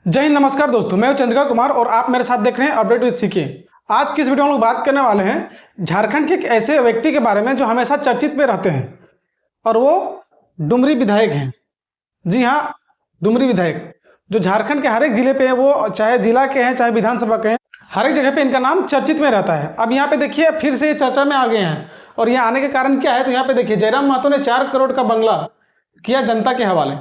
जय हिंद, नमस्कार दोस्तों, मैं हूं चंद्रिका कुमार और आप मेरे साथ देख रहे हैं अपडेट विद सीके। आज की इस वीडियो में हम लोग बात करने वाले हैं झारखंड के एक ऐसे व्यक्ति के बारे में जो हमेशा चर्चित पे रहते हैं और वो डुमरी विधायक हैं। जी हाँ, डुमरी विधायक जो झारखंड के हर एक जिले पे है, वो चाहे जिला के हैं चाहे विधानसभा के हैं, हर एक जगह पे इनका नाम चर्चित में रहता है। अब यहाँ पे देखिए फिर से ये चर्चा में आ गए हैं और यहाँ आने के कारण क्या है, तो यहाँ पे देखिए जयराम महतो ने 4 करोड़ का बंगला किया जनता के हवाले,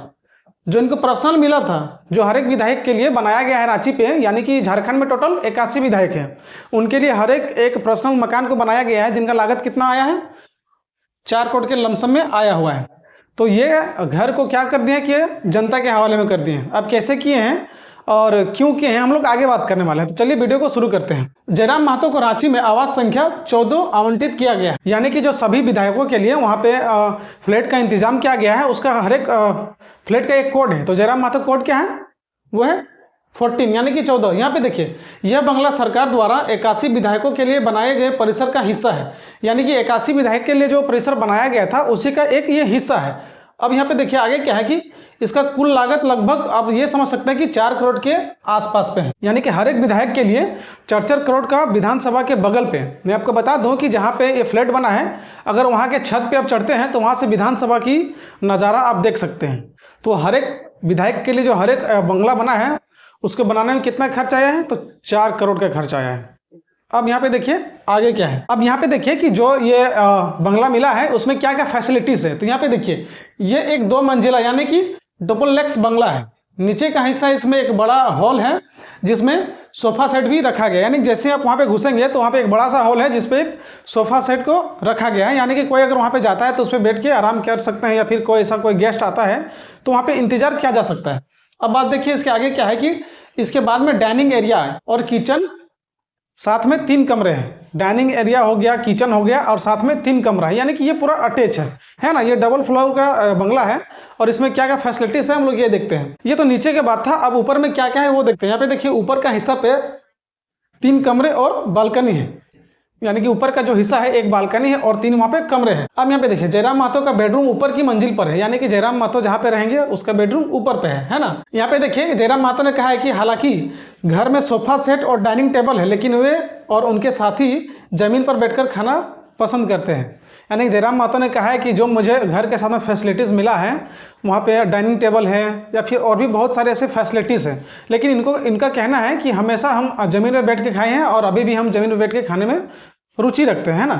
जो इनको पर्सनल मिला था, जो हर एक विधायक के लिए बनाया गया है रांची पे। यानी कि झारखंड में टोटल 81 विधायक हैं, उनके लिए हर एक पर्सनल मकान को बनाया गया है, जिनका लागत कितना आया है, 4 करोड़ के लमसम में आया हुआ है। तो ये घर को क्या कर दिए कि जनता के हवाले में कर दिए हैं। अब कैसे किए हैं और क्यों किए हैं, हम लोग आगे बात करने वाले हैं। तो चलिए वीडियो को शुरू करते हैं। जयराम महतो को रांची में आवास संख्या 14 आवंटित किया गया है। यानी कि जो सभी विधायकों के लिए वहाँ पे फ्लैट का इंतजाम किया गया है, उसका हर एक फ्लैट का एक कोड है। तो जयराम महतो कोड क्या है, वो है 14 यानी कि 14। यहाँ पे देखिए यह बंगला सरकार द्वारा 81 विधायकों के लिए बनाए गए परिसर का हिस्सा है। यानी कि 81 विधायक के लिए जो परिसर बनाया गया था उसी का एक ये हिस्सा है। अब यहाँ पे देखिए आगे क्या है कि इसका कुल लागत लगभग आप ये समझ सकते हैं कि 4 करोड़ के आसपास पे है। यानी कि हर एक विधायक के लिए 4-4 करोड़ का विधानसभा के बगल पे। मैं आपको बता दूं कि जहाँ पे ये फ्लैट बना है, अगर वहाँ के छत पे आप चढ़ते हैं तो वहाँ से विधानसभा की नज़ारा आप देख सकते हैं। तो हर एक विधायक के लिए जो हर एक बंगला बना है उसके बनाने में कितना खर्च आया है, तो 4 करोड़ का खर्च आया है। अब यहाँ पे देखिए आगे क्या है। अब यहाँ पे देखिए कि जो ये बंगला मिला है उसमें क्या क्या फैसिलिटीज है। तो यहाँ पे देखिए ये एक 2 मंजिला यानी कि डुप्लेक्स बंगला है। नीचे का हिस्सा इसमें एक बड़ा हॉल है जिसमें सोफा सेट भी रखा गया है। यानी जैसे आप वहाँ पे घुसेंगे तो वहाँ पे एक बड़ा सा हॉल है जिसपे एक सोफा सेट को रखा गया है। यानी कि कोई अगर वहाँ पे जाता है तो उस पर बैठ के आराम कर सकते हैं, या फिर कोई ऐसा कोई गेस्ट आता है तो वहाँ पे इंतजार किया जा सकता है। अब बात देखिए इसके आगे क्या है कि इसके बाद में डाइनिंग एरिया है और किचन, साथ में 3 कमरे हैं। डाइनिंग एरिया हो गया, किचन हो गया और साथ में 3 कमरा है। यानी कि ये पूरा अटैच है ना। ये डबल फ्लोर का बंगला है और इसमें क्या क्या फैसिलिटीज है हम लोग ये देखते हैं। ये तो नीचे के बात था, अब ऊपर में क्या क्या है वो देखते हैं। यहाँ पे देखिए ऊपर का हिस्सा पे 3 कमरे और बालकनी है। यानी कि ऊपर का जो हिस्सा है एक बालकनी है और 3 वहाँ पे कमरे हैं। अब यहाँ पे देखिए जयराम महतो का बेडरूम ऊपर की मंजिल पर है। यानी कि जयराम महतो जहाँ पे रहेंगे उसका बेडरूम ऊपर पे है ना। यहाँ पे देखिए जयराम महतो ने कहा है कि हालांकि घर में सोफा सेट और डाइनिंग टेबल है, लेकिन वे और उनके साथी जमीन पर बैठकर खाना पसंद करते हैं। यानी कि जयराम महतो ने कहा है कि जो मुझे घर के साथ में फैसिलिटीज़ मिला है, वहाँ पे डाइनिंग टेबल है या फिर और भी बहुत सारे ऐसे फैसिलिटीज़ हैं, लेकिन इनका कहना है कि हमेशा हम ज़मीन में बैठ के खाए हैं और अभी भी हम ज़मीन में बैठ के खाने में रुचि रखते हैं ना।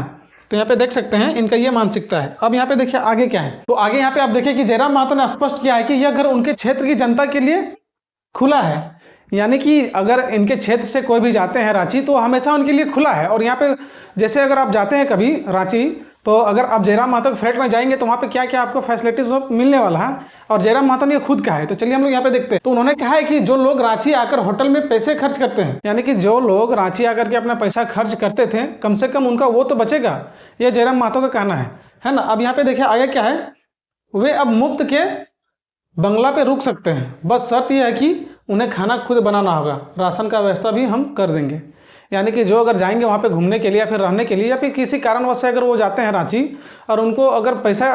तो यहाँ पे देख सकते हैं इनका ये मानसिकता है। अब यहाँ पे देखिए आगे क्या है। तो आगे यहाँ पे आप देखिए कि जयराम महतो ने स्पष्ट किया है कि यह घर उनके क्षेत्र की जनता के लिए खुला है। यानी कि अगर इनके क्षेत्र से कोई भी जाते हैं रांची तो हमेशा उनके लिए खुला है। और यहाँ पे जैसे अगर आप जाते हैं कभी रांची, तो अगर आप जयराम महतो के फ्लैट में जाएंगे तो वहाँ पे क्या क्या आपको फैसिलिटीज मिलने वाला है, और जयराम महतो ने खुद कहा है। तो चलिए हम लोग यहाँ पे देखते हैं। तो उन्होंने कहा है कि जो लोग रांची आकर होटल में पैसे खर्च करते हैं, यानी कि जो लोग रांची आकर के अपना पैसा खर्च करते थे, कम से कम उनका वो तो बचेगा, ये जयराम महतो का कहना है ना। अब यहाँ पे देखिए आगे क्या है, वे अब मुफ्त के बंगला पे रुक सकते हैं, बस शर्त यह है कि उन्हें खाना खुद बनाना होगा, राशन का व्यवस्था भी हम कर देंगे। यानी कि जो अगर जाएंगे वहाँ पे घूमने के लिए या फिर रहने के लिए या फिर किसी कारणवश से अगर वो जाते हैं रांची और उनको अगर पैसा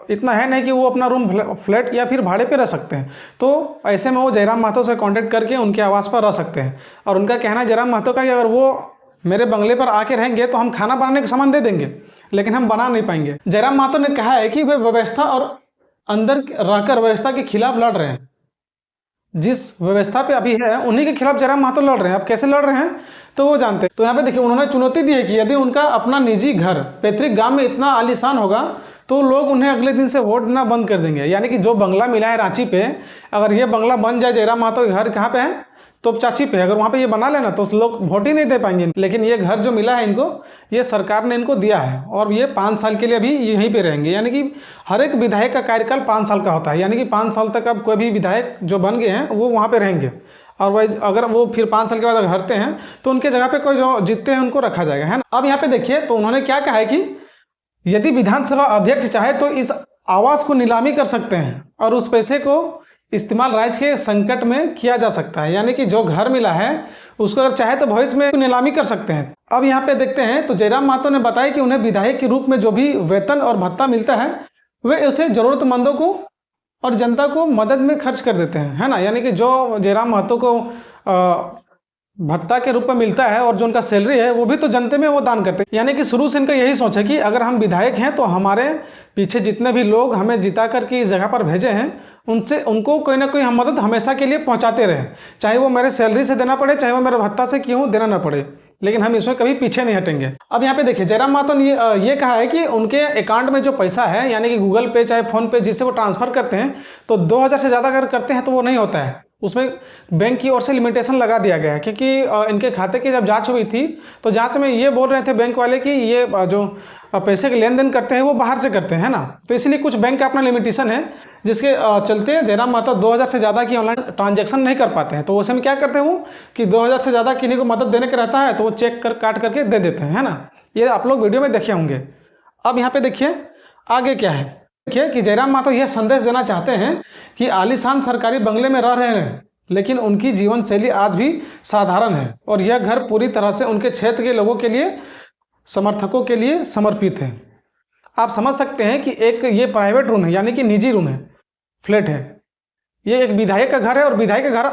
इतना है नहीं कि वो अपना रूम फ्लैट या फिर भाड़े पे रह सकते हैं, तो ऐसे में वो जयराम महतो से कांटेक्ट करके उनके आवास पर रह सकते हैं। और उनका कहना है जयराम महतो का कि अगर वो मेरे बंगले पर आके रहेंगे तो हम खाना बनाने का सामान दे देंगे, लेकिन हम बना नहीं पाएंगे। जयराम महतो ने कहा है कि वे व्यवस्था और अंदर रहकर व्यवस्था के खिलाफ लड़ रहे हैं। जिस व्यवस्था पे अभी है उन्हीं के खिलाफ जयराम महतो लड़ रहे हैं। अब कैसे लड़ रहे हैं तो वो जानते हैं। तो यहाँ पे देखिए उन्होंने चुनौती दी है कि यदि उनका अपना निजी घर पैतृक गांव में इतना आलीशान होगा तो लोग उन्हें अगले दिन से वोट देना बंद कर देंगे। यानी कि जो बंगला मिला है रांची पे, अगर ये बंगला बन जाए, जयराम महतो के घर कहाँ पे है, तो चाची पे, अगर वहाँ पे ये बना लेना तो लोग वोट ही नहीं दे पाएंगे। लेकिन ये घर जो मिला है इनको, ये सरकार ने इनको दिया है और ये 5 साल के लिए अभी यहीं पे रहेंगे। यानी कि हर एक विधायक का कार्यकाल 5 साल का होता है। यानी कि 5 साल तक अब कोई भी विधायक जो बन गए हैं वो वहाँ पे रहेंगे, और वही अगर वो फिर 5 साल के बाद अगर हटते हैं तो उनके जगह पे कोई जो जीतते हैं उनको रखा जाएगा, है ना। अब यहाँ पे देखिए तो उन्होंने क्या कहा है कि यदि विधानसभा अध्यक्ष चाहे तो इस आवास को नीलामी कर सकते हैं और उस पैसे को इस्तेमाल राज्य के संकट में किया जा सकता है। यानी कि जो घर मिला है उसको अगर चाहे तो भविष्य में नीलामी कर सकते हैं। अब यहाँ पे देखते हैं तो जयराम महतो ने बताया कि उन्हें विधायक के रूप में जो भी वेतन और भत्ता मिलता है वे उसे जरूरतमंदों को और जनता को मदद में खर्च कर देते हैं, है ना। यानी कि जो जयराम महतो को भत्ता के रूप में मिलता है और जो उनका सैलरी है वो भी तो जनते में वो दान करते हैं। यानी कि शुरू से इनका यही सोच है कि अगर हम विधायक हैं तो हमारे पीछे जितने भी लोग हमें जिता कर की जगह पर भेजे हैं उनको कोई ना कोई हम मदद हमेशा के लिए पहुंचाते रहें, चाहे वो मेरे सैलरी से देना पड़े, चाहे वो मेरे भत्ता से क्यों देना ना पड़े, लेकिन हम इसमें कभी पीछे नहीं हटेंगे। अब यहाँ पे देखिए जयराम महतो ने ये कहा है कि उनके अकाउंट में जो पैसा है, यानी कि गूगल पे चाहे फ़ोन पे जिससे वो ट्रांसफ़र करते हैं, तो 2000 से ज़्यादा अगर करते हैं तो वो नहीं होता है, उसमें बैंक की ओर से लिमिटेशन लगा दिया गया है। क्योंकि इनके खाते की जब जांच हुई थी तो जांच में ये बोल रहे थे बैंक वाले कि ये जो पैसे के लेन देन करते हैं वो बाहर से करते हैं, है ना। तो इसलिए कुछ बैंक का अपना लिमिटेशन है जिसके चलते जयराम महतो 2000 से ज़्यादा की ऑनलाइन ट्रांजैक्शन नहीं कर पाते हैं। तो उस समय क्या करते हैं वो कि 2000 से ज़्यादा किन्हीं को मदद देने का रहता है तो वो चेक काट करके दे देते हैं, है ना। ये आप लोग वीडियो में देखे होंगे। अब यहाँ पे देखिए आगे क्या है। देखिए कि जयराम महतो यह संदेश देना चाहते हैं कि आलीशान सरकारी बंगले में रह रहे हैं लेकिन उनकी जीवन शैली आज भी साधारण है और यह घर पूरी तरह से उनके क्षेत्र के लोगों के लिए, समर्थकों के लिए समर्पित है। आप समझ सकते हैं कि एक ये प्राइवेट रूम है, यानी कि निजी रूम है, फ्लैट है। ये एक विधायक का घर है और विधायक का घर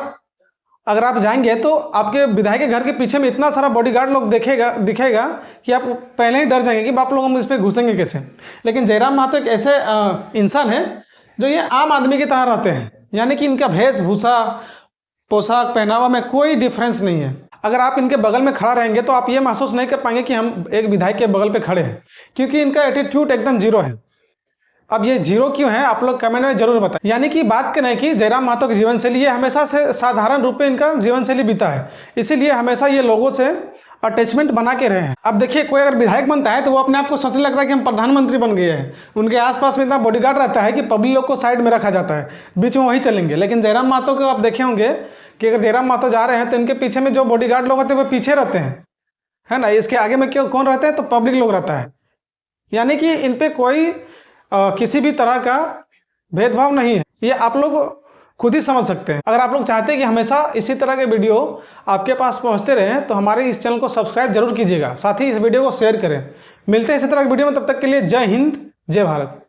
अगर आप जाएंगे तो आपके विधायक के घर के पीछे में इतना सारा बॉडीगार्ड लोग दिखेगा कि आप पहले ही डर जाएंगे कि आप लोग हम इस पर घुसेंगे कैसे। लेकिन जयराम महतो एक ऐसे इंसान है जो ये आम आदमी की तरह रहते हैं, यानी कि इनका वेशभूषा, पोशाक, पहनावा में कोई डिफरेंस नहीं है। अगर आप इनके बगल में खड़ा रहेंगे तो आप ये महसूस नहीं कर पाएंगे कि हम एक विधायक के बगल पे खड़े हैं, क्योंकि इनका एटीट्यूड एकदम जीरो है। अब ये जीरो क्यों है आप लोग कमेंट में जरूर बताएं। यानी कि बात करें कि जयराम महतो की जीवन शैली ये हमेशा से साधारण रूप में इनका जीवन शैली बीता है, इसीलिए हमेशा ये लोगों से अटैचमेंट बना के रहे हैं। अब देखिए कोई अगर विधायक बनता है तो वो अपने आप को सोचने लगता है कि हम प्रधानमंत्री बन गए हैं। उनके आसपास में इतना बॉडीगार्ड रहता है कि पब्लिक लोग को साइड में रखा जाता है, बीच में वही चलेंगे। लेकिन जयराम महतो को आप देखे होंगे कि अगर जयराम महतो जा रहे हैं तो इनके पीछे में जो बॉडीगार्ड लोग होते हैं वो पीछे रहते हैं, है ना। इसके आगे में क्यों कौन रहते हैं तो पब्लिक लोग रहता है। यानी कि इन पर कोई किसी भी तरह का भेदभाव नहीं है, ये आप लोग खुद ही समझ सकते हैं। अगर आप लोग चाहते हैं कि हमेशा इसी तरह के वीडियो आपके पास पहुंचते रहें तो हमारे इस चैनल को सब्सक्राइब जरूर कीजिएगा, साथ ही इस वीडियो को शेयर करें। मिलते हैं इसी तरह की वीडियो में, तब तक के लिए जय हिंद, जय भारत।